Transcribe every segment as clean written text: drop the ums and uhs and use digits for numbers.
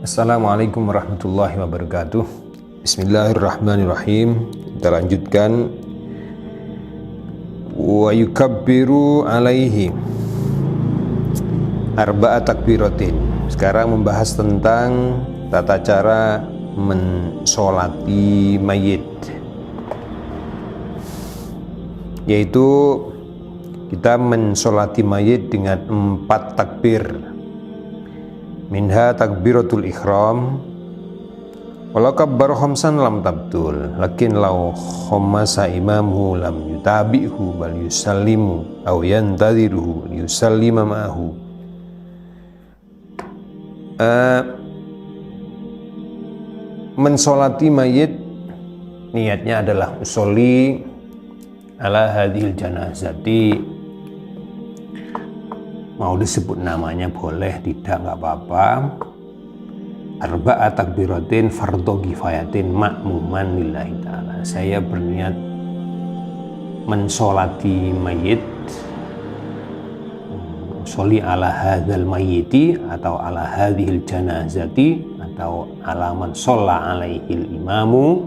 Assalamualaikum warahmatullahi wabarakatuh. Bismillahirrahmanirrahim. Kita lanjutkan. Wa yukabbiru alaihi arba'a takbiratin. Sekarang membahas tentang tata cara mensolati mayit, yaitu kita mensolati mayit dengan 4 takbir. Minha takbiratul ihram, walau kabbar khamsan lam tabtul, lakin law khammasa imamuhu lam yutabi'hu bal yusallimu aw yantadhiruhu yusallima ma'ahu. Mensolati mayit niatnya adalah usolli ala hadhil janazati. Mau disebut namanya boleh, tidak nggak apa-apa. Arba'a takbiratin fardhu kifayatin ma'muman lillahi ta'ala. Saya berniat mensolati mayit, sholli ala hadzal mayyiti atau ala hadhil janazati atau ala man shalla alaihil imamu.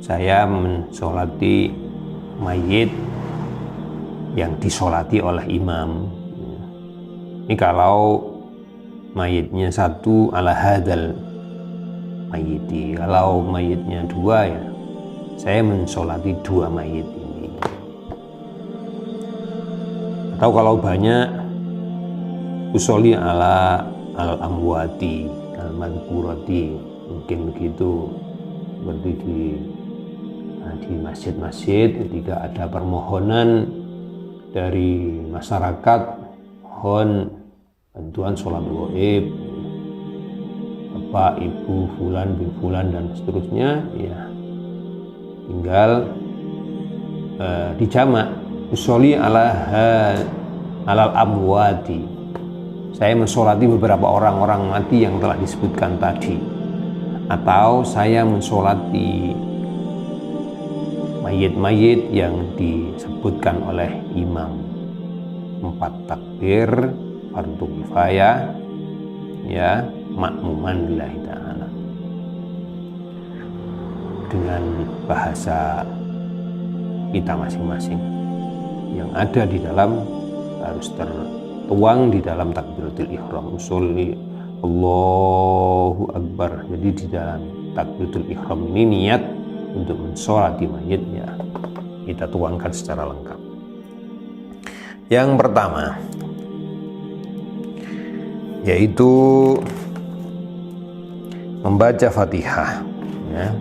Saya mensolati mayit yang disolati oleh imam. Ini kalau mayitnya satu ala hadzal mayyiti. Kalau mayitnya 2 ya saya mensolati 2 mayit ini. Atau kalau banyak usolli ala al amwati al madhkurati, mungkin begitu, seperti di masjid-masjid ketika ada permohonan dari masyarakat, mohon bantuan sholat gaib Bapak, Ibu, Fulan bin Fulan dan seterusnya, ya tinggal dijamak usolli alal amwati. Saya mensolati beberapa orang-orang mati yang telah disebutkan tadi, atau saya mensolati mayit-mayit yang disebutkan oleh imam. 4 takbir fardhu kifayah, ya, ma'muman lillahi ta'ala, dengan bahasa kita masing-masing yang ada di dalam, harus tertuang di dalam takbiratul ihram. Usolli Allahu Akbar. Jadi di dalam takbiratul ihram ini niat untuk mensolati mayit, ya, kita tuangkan secara lengkap. Yang pertama yaitu membaca Fatihah, ya.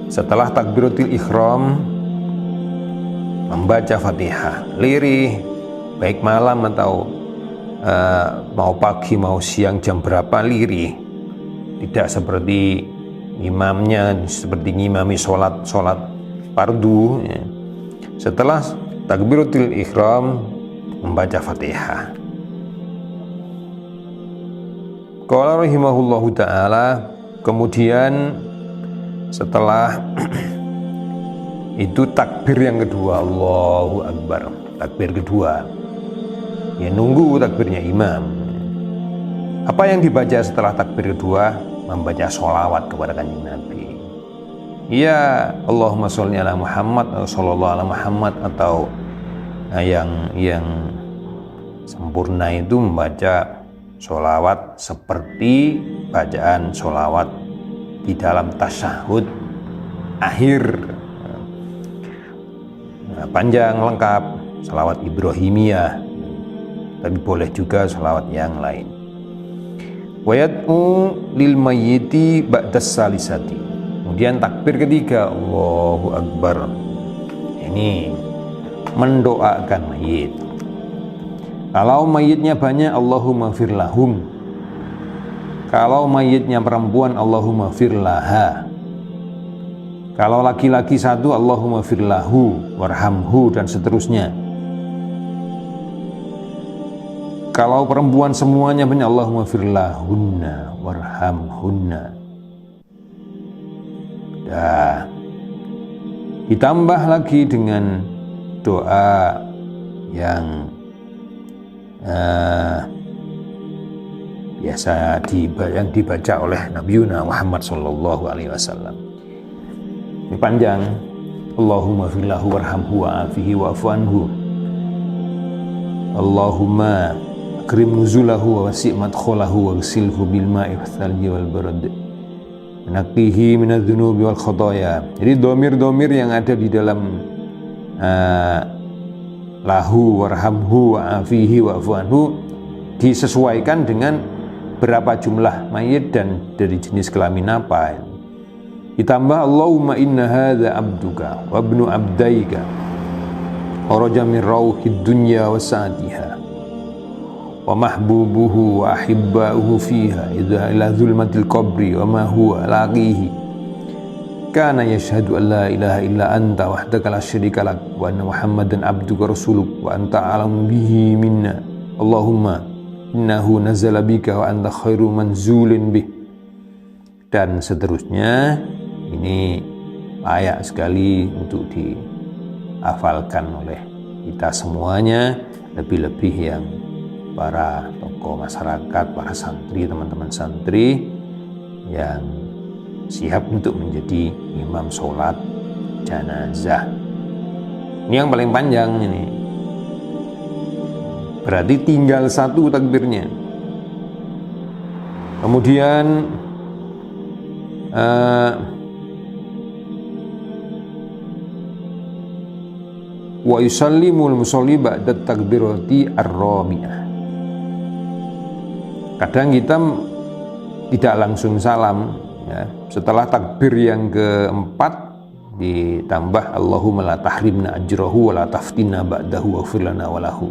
Setelah takbiratul ihram membaca Fatihah, lirih, baik malam atau mau pagi mau siang, jam berapa lirih. Tidak seperti imamnya, seperti ngimami sholat fardu, ya. Setelah takbiratul ihram membaca Fatihah. Qala rahimahullahu ta'ala, kemudian setelah itu takbir yang kedua, Allahu Akbar, takbir kedua, ya nunggu takbirnya imam. Apa yang dibaca setelah takbir kedua? Membaca sholawat kepada Kanjeng Nabi. Ya, Allahumma sholli ala Muhammad atau sallallahu ala Muhammad, atau yang sempurna itu membaca sholawat seperti bacaan sholawat di dalam tasyahud akhir, panjang lengkap, sholawat Ibrahimiyah, tapi boleh juga sholawat yang lain. Wayat'u lil mayyiti ba'das salisati. Kemudian takbir ketiga, Allahu Akbar. Ini mendoakan mayit. Kalau mayitnya banyak, Allahumma fir lahum. Kalau mayitnya perempuan, Allahumma fir laha. Kalau laki-laki satu, Allahumma fir lahu warhamhu, dan seterusnya. Kalau perempuan semuanya banyak, Allahumma fir lahunna warhamhunna. Dah. Ditambah lagi dengan doa yang biasa yang dibaca oleh Nabi Muhammad SAW. Ini panjang. Allahumma fillahu warhamhu wa'afihi wa'fu anhu. Allahumma akrim nuzulahu wa wasi' madkhalahu waghsilhu bil ma'i wath-thalji wal barad. Naqihi minadz-dzunubi wal khataaya. Jadi domir-domir yang ada di dalam lahu warhamhu wa'afihi wa'fu anhu disesuaikan dengan berapa jumlah mayit dan dari jenis kelamin apa. Ditambah Allahumma inna hadza abduka wa ibnu abdaika kharaja min rauhid dunya wa sa'atiha wa mahbubuhu wa ahibba'uhu fiha idza ila zulmatil qabri wa ma huwa laqihi kana yashhadu an la ilaha illa anta wahdaka la syarika lak wa anna muhammadan abduka rasuluk wa anta a'lamu bihi minna Allahumma innahu nazala bika wa anta khairu manzulin bih, dan seterusnya. Ini layak sekali untuk dihafalkan oleh kita semuanya, lebih-lebih yang para tokoh masyarakat, para santri, teman-teman santri yang siap untuk menjadi imam sholat jenazah. Ini yang paling panjang ini. Berarti tinggal satu takbirnya. Kemudian wa yusallimul musolli ba'da takbirati ar-rabi'ah. Kadang kita tidak langsung salam ya. Setelah takbir yang keempat ditambah Allahumma la tahrimna ajrahu wa la taftinna ba'dahu waghfir lana wa lahu.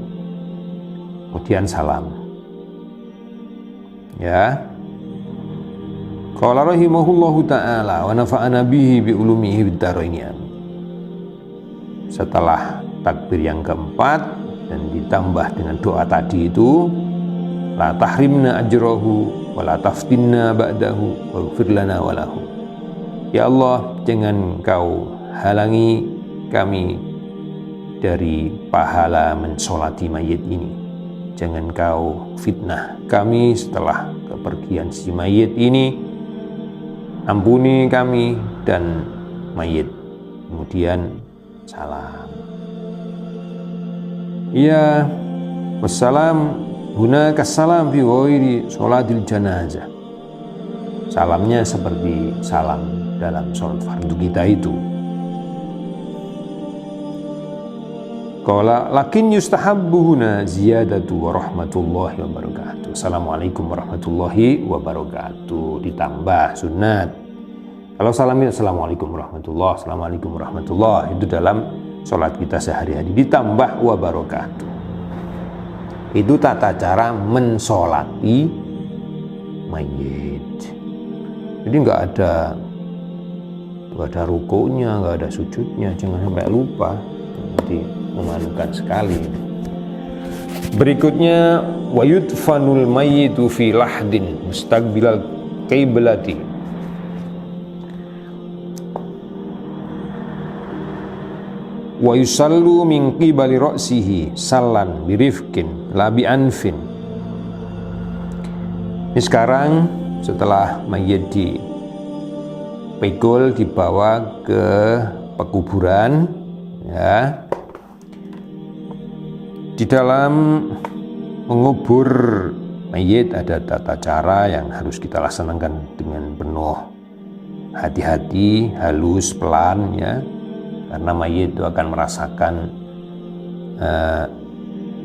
Kemudian salam. Ya. Qala rahimahullahu ta'ala wa nafa'ana bihi bi ulumihi bid dharaini. Setelah takbir yang keempat dan ditambah dengan doa tadi itu, la tahrimna ajrahu wa la taftinna ba'dahu waghfir lana wa lahu. Ya Allah, jangan Kau halangi kami dari pahala mensolati mayit ini. Jangan Kau fitnah kami setelah kepergian si mayit ini. Ampuni kami dan mayit. Kemudian salam. Ya, wassalam hunaka salam fi ghairi sholatil janazah. Salamnya seperti salam dalam sholat fardu kita itu. Qala lakin yustahabbu huna ziyadatu wa rahmatullahi wa barakatuh. Assalamualaikum warahmatullahi wabarakatuh. Ditambah sunat. Kalau salamnya assalamualaikum warahmatullahi, assalamualaikum warahmatullahi, itu dalam sholat kita sehari-hari. Ditambah wa barakatuh. Itu tata cara mensolati mayit. Jadi nggak ada rukunya, nggak ada sujudnya, jangan sampai lupa. Jadi memalukan sekali. Berikutnya wa yudfanul mayyitu fi lahdin mustaqbilal qiblati. Wa yusallu min qibali ra'sihi sallan birifkin la bi anfin. Ini sekarang setelah mayit dipikul dibawa ke pekuburan ya. Di dalam mengubur mayit ada tata cara yang harus kita laksanakan dengan penuh hati-hati, halus, pelan ya. Karena mayit itu akan merasakan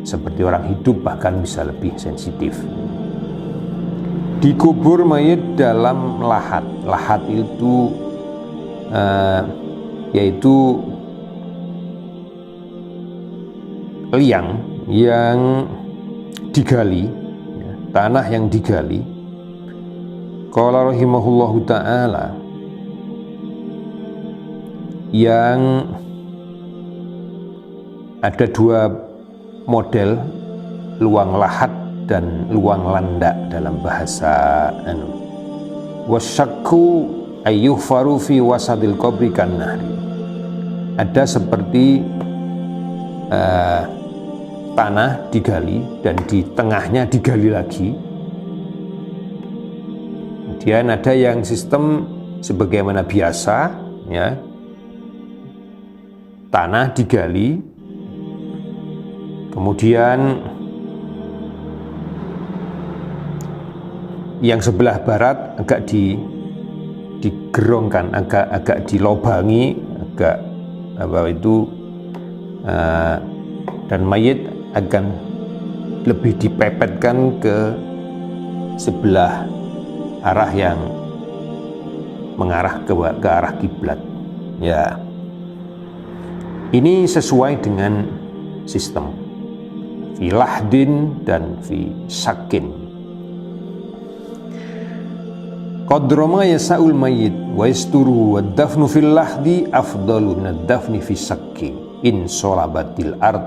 seperti orang hidup, bahkan bisa lebih sensitif. Dikubur mayit dalam lahat. Lahat itu yaitu liang yang digali, ya, tanah yang digali. Qala rahimahullahu ta'ala, yang ada dua model, luang lahat dan luang landak dalam bahasa wasyakku ayyuhfaru fi wasadil qabri kan nahri. ada seperti tanah digali dan di tengahnya digali lagi. Kemudian ada yang sistem sebagaimana biasa, ya, tanah digali, kemudian yang sebelah barat agak digerongkan, agak dilobangi, agak dan mayit akan lebih dipepetkan ke sebelah arah yang mengarah ke arah kiblat. Ya, ini sesuai dengan sistem fi lahdin dan fi sakin. Qadrama yasa'ul mayyit wa yasturu wa dafnu fil lahdi afdalu min ad-dafni fi sakki in solabatil ard.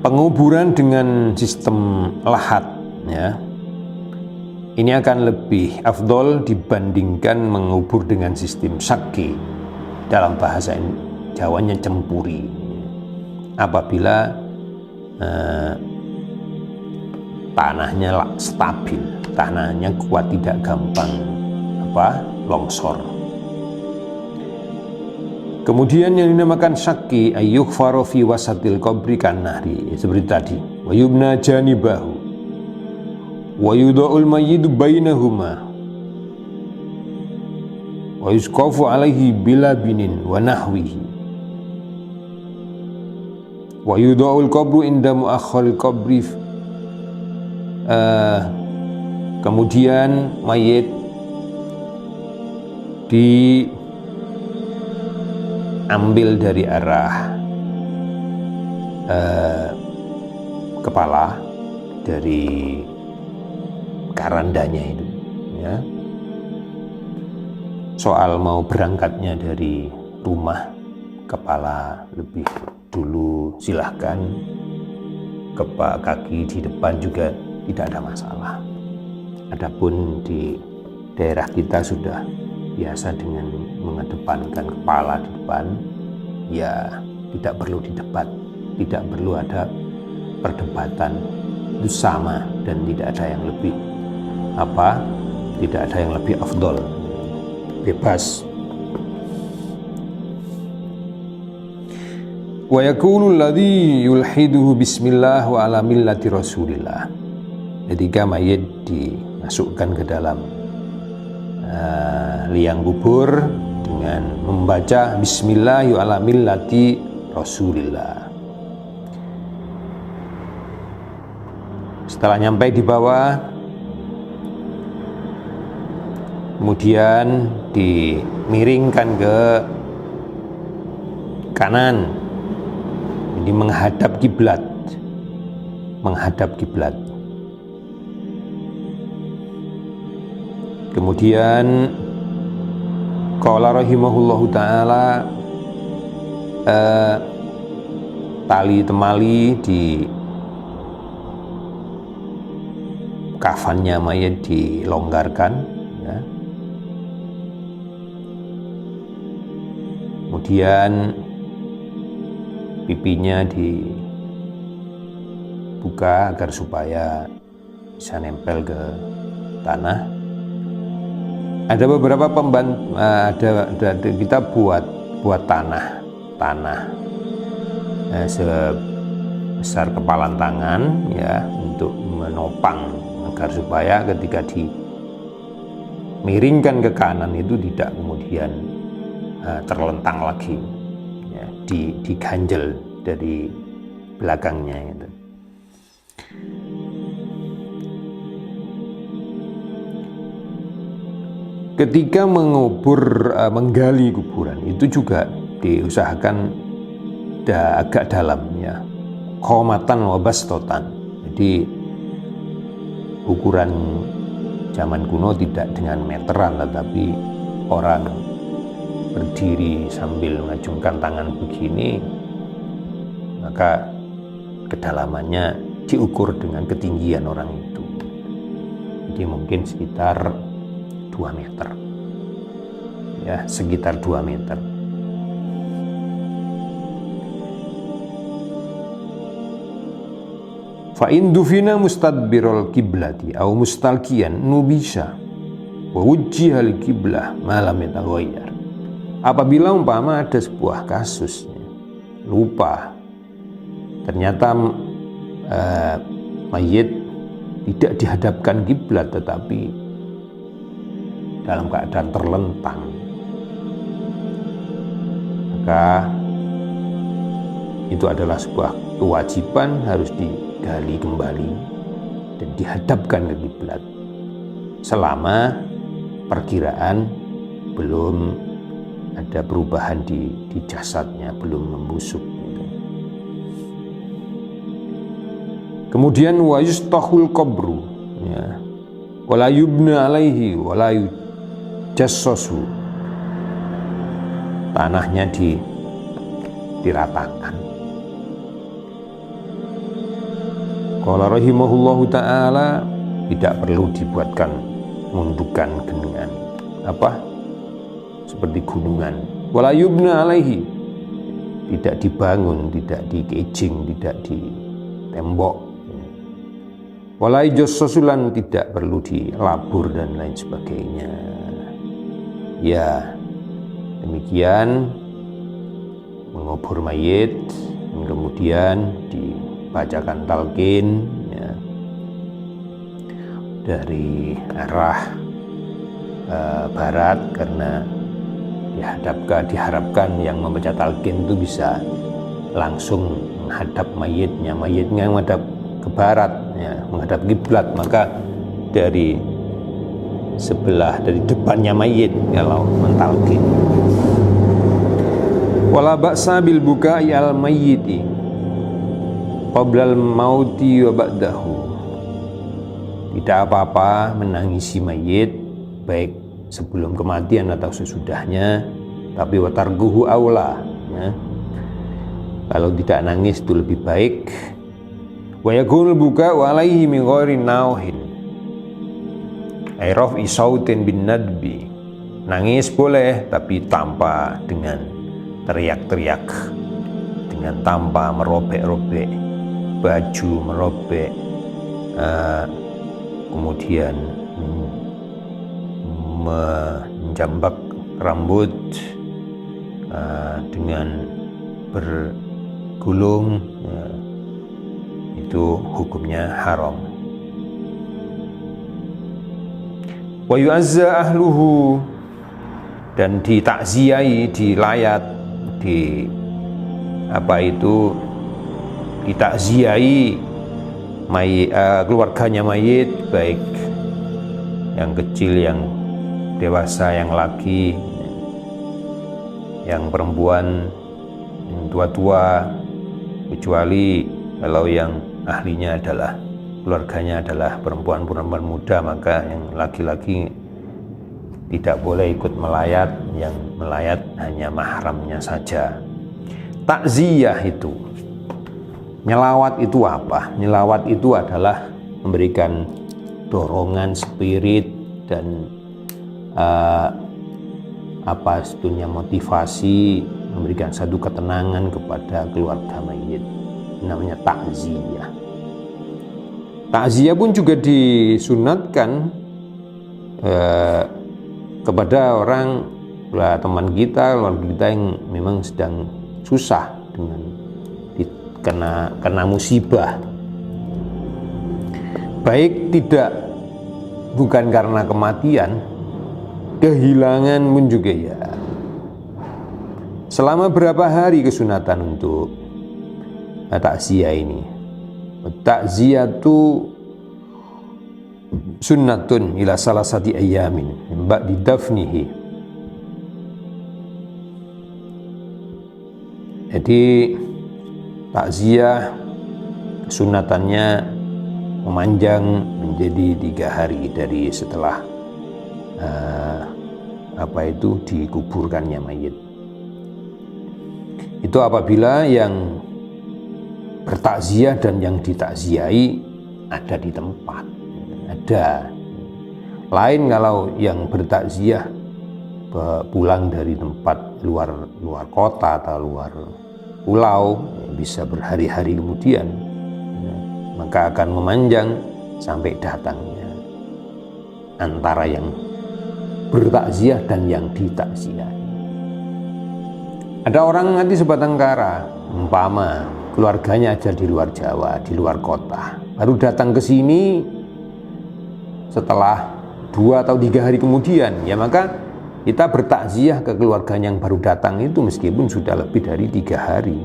Penguburan dengan sistem lahat, ya, ini akan lebih afdol dibandingkan mengubur dengan sistem sakki. Dalam bahasa Jawanya cempuri. Apabila tanahnya stabil, tanahnya kuat, tidak gampang longsor. Kemudian yang dinamakan syakki ayyukhfaru fi wasatil qabri kan nahri, seperti tadi, wa yubna janibahu wa yudha'ul mayyitu bainahuma wa yusqafu alaihi bilabinin wa nahwihi wa yudha'ul qabru inda muakhkharil qabri. Kemudian mayit diambil dari arah kepala, dari karandanya itu, ya. Soal mau berangkatnya dari rumah, kepala lebih dulu silahkan, kaki di depan juga tidak ada masalah. Adapun di daerah kita sudah biasa dengan mengedepankan kepala di depan, ya tidak perlu didebat, tidak perlu ada perdebatan, itu sama dan tidak ada yang lebih tidak ada yang lebih afdol, bebas. Wa yakunu alladhi yulhiduhu bismillah wa ala millati rasulillah. Ketika mayit dimasukkan ke dalam liang kubur dengan membaca bismillah wa ala millati rasulillah. Setelah nyampe di bawah, kemudian dimiringkan ke kanan, jadi menghadap kiblat, Kemudian qala rahimahullahu taala, tali temali di kafannya mayit dilonggarkan, ya. Kemudian pipinya dibuka agar supaya bisa nempel ke tanah. Ada beberapa kita buat tanah sebesar kepalan tangan, ya, untuk menopang agar supaya ketika dimiringkan ke kanan itu tidak kemudian terlentang lagi, ya, diganjel dari belakangnya itu. Ketika menggali kuburan itu juga diusahakan agak dalam, ya, qomatan wa bastotan. Jadi ukuran zaman kuno tidak dengan meteran, tetapi orang berdiri sambil mengacungkan tangan begini, maka kedalamannya diukur dengan ketinggian orang itu. Jadi mungkin sekitar 2 meter. ya sekitar 2 meter. Fa in dufina mustadbirul kiblati aw mustalqiyan nubisha wa wujjihal kiblah malam yataghayyar. Apabila umpama ada sebuah kasus lupa, ternyata mayit tidak dihadapkan kiblat tetapi dalam keadaan terlentang, maka itu adalah sebuah kewajiban, harus digali kembali dan dihadapkan ke kiblat selama perkiraan belum ada perubahan di jasadnya, belum membusuk. Kemudian wa yustahul qabru, ya, wala yubna alaihi wala yujassasu, tanahnya diratakan. Qala rahimahullahu ta'ala, tidak perlu dibuatkan gundukan dengan seperti gunungan. Wala yubna alaihi, tidak dibangun, tidak dikejing, tidak ditembok. Wala yujassulan, tidak perlu dilabur dan lain sebagainya. Ya, demikian mengubur mayit, kemudian dibacakan talqin, ya, dari arah barat, karena diharapkan yang membaca talqin itu bisa langsung menghadap mayitnya menghadap ke barat, ya, menghadap kiblat, maka dari sebelah, dari depannya mayit kalau mentalqin. Wala ba'sa bil buka'i al mayyiti qabla al mauti wa ba'dahu. Tidak apa-apa menangisi mayit baik sebelum kematian atau sesudahnya, tapi watarguhu aula, ya. Kalau tidak nangis itu lebih baik. Wa yakunul buka'u alaihi min ghairi nauhin ay raf'i sautin bin nadbi. Nangis boleh tapi tanpa dengan teriak-teriak, dengan tanpa merobek-robek baju, merobek kemudian menjambak rambut dengan bergulung, ya, itu hukumnya haram. Wa yu'azza ahluhu, dan ditakziai, dilayat, ditakziai keluarganya mayit, baik yang kecil, yang dewasa, yang laki, yang perempuan, yang tua-tua, kecuali kalau yang ahlinya adalah keluarganya adalah perempuan muda, maka yang laki-laki tidak boleh ikut melayat, yang melayat hanya mahramnya saja. Takziyah itu, nyelawat itu apa? Nyelawat itu adalah memberikan dorongan spirit dan sebetulnya motivasi, memberikan satu ketenangan kepada keluarga mayit, namanya takziyah. Takziyah pun juga disunatkan kepada orang, teman kita, keluarga kita yang memang sedang susah dengan kena musibah, baik bukan karena kematian, kehilangan pun juga, ya. Selama berapa hari kesunatan untuk takziyah ini? Takziyatu sunnatun ila salasati ayyamin ba'di dafnihi. Jadi takziyah kesunatannya memanjang menjadi 3 hari dari setelah dikuburkannya mayit. Itu apabila yang bertakziah dan yang ditakziai ada di tempat, ada. Lain kalau yang bertakziah pulang dari tempat luar kota atau luar pulau, bisa berhari-hari kemudian, maka akan memanjang sampai datangnya antara yang bertakziah dan yang ditakziahi. Ada orang nanti sebatang kara, umpama keluarganya aja di luar Jawa, di luar kota, baru datang ke sini setelah 2 atau 3 hari kemudian, ya maka kita bertakziah ke keluarganya yang baru datang itu meskipun sudah lebih dari 3 hari.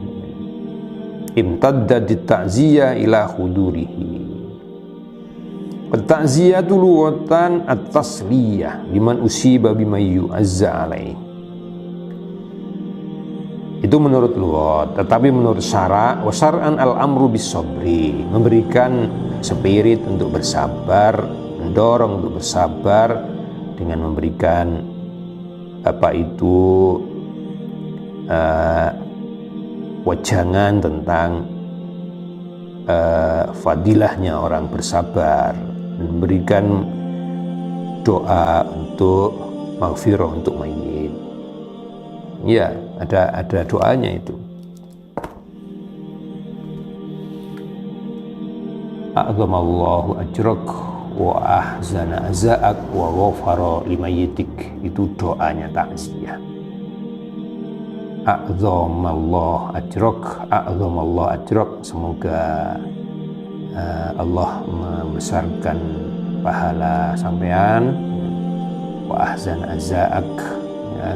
Imtaddat ta'ziyah ila hudurihi. At-ta'ziyatu lughatan at-tasliyah liman usiba bima yu'azza alaih. Itu menurut lughat, tetapi menurut syara' wa syar'an al-amru bis-sabri, memberikan spirit untuk bersabar, mendorong untuk bersabar dengan memberikan wejangan tentang fadilahnya orang bersabar, memberikan doa untuk maghfirah untuk mayit. Ya, ada doanya itu. A'zamallahu ajrak wa ahzana aza'ak wa ghafara limayyitik. Itu doanya takziah. A'zamallahu ajrak, semoga Allah membesarkan pahala sampean, wa ahzana aza'ak, ya,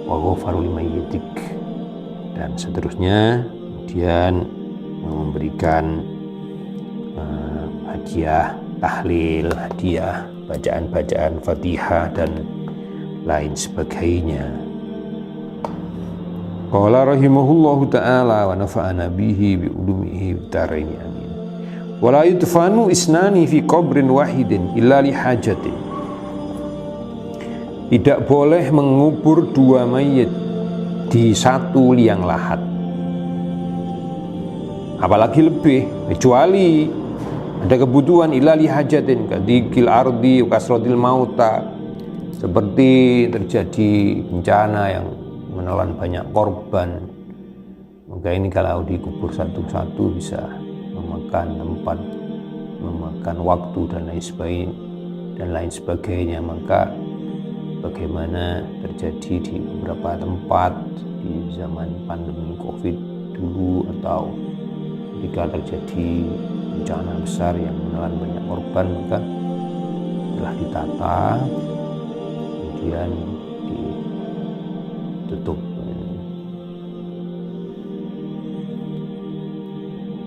wa ghafara limayyitik, dan seterusnya. Kemudian memberikan hadiah tahlil, hadiah bacaan-bacaan Fatihah dan lain sebagainya. Qala rahimahullahu ta'ala wa nafa'ana bihi bi ulumihi bitaraini amin. Wa la yudfanu isnani fi qabrin wahidin illa li hajatin. Tidak boleh mengubur 2 mayit di satu liang lahat, apalagi lebih, kecuali ada kebutuhan, illa li hajatin kadikil ardi kasrotil mauta, seperti terjadi bencana yang menelan banyak korban, maka ini kalau dikubur satu-satu bisa memakan tempat, memakan waktu dan lain sebagainya. Maka bagaimana terjadi di beberapa tempat di zaman pandemi COVID dulu, atau ketika terjadi bencana besar yang menelan banyak korban, maka telah ditata, kemudian ditutup.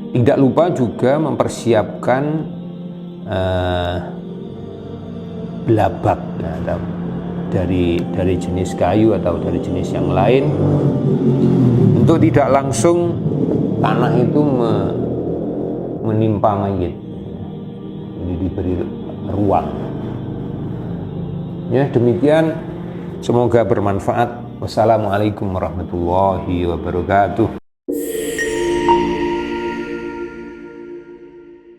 Tidak lupa juga mempersiapkan belabak, atau dari jenis kayu atau dari jenis yang lain, untuk tidak langsung tanah itu menimpa mayit. Jadi diberi ruang. Ya, demikian, semoga bermanfaat. Wassalamualaikum warahmatullahi wabarakatuh.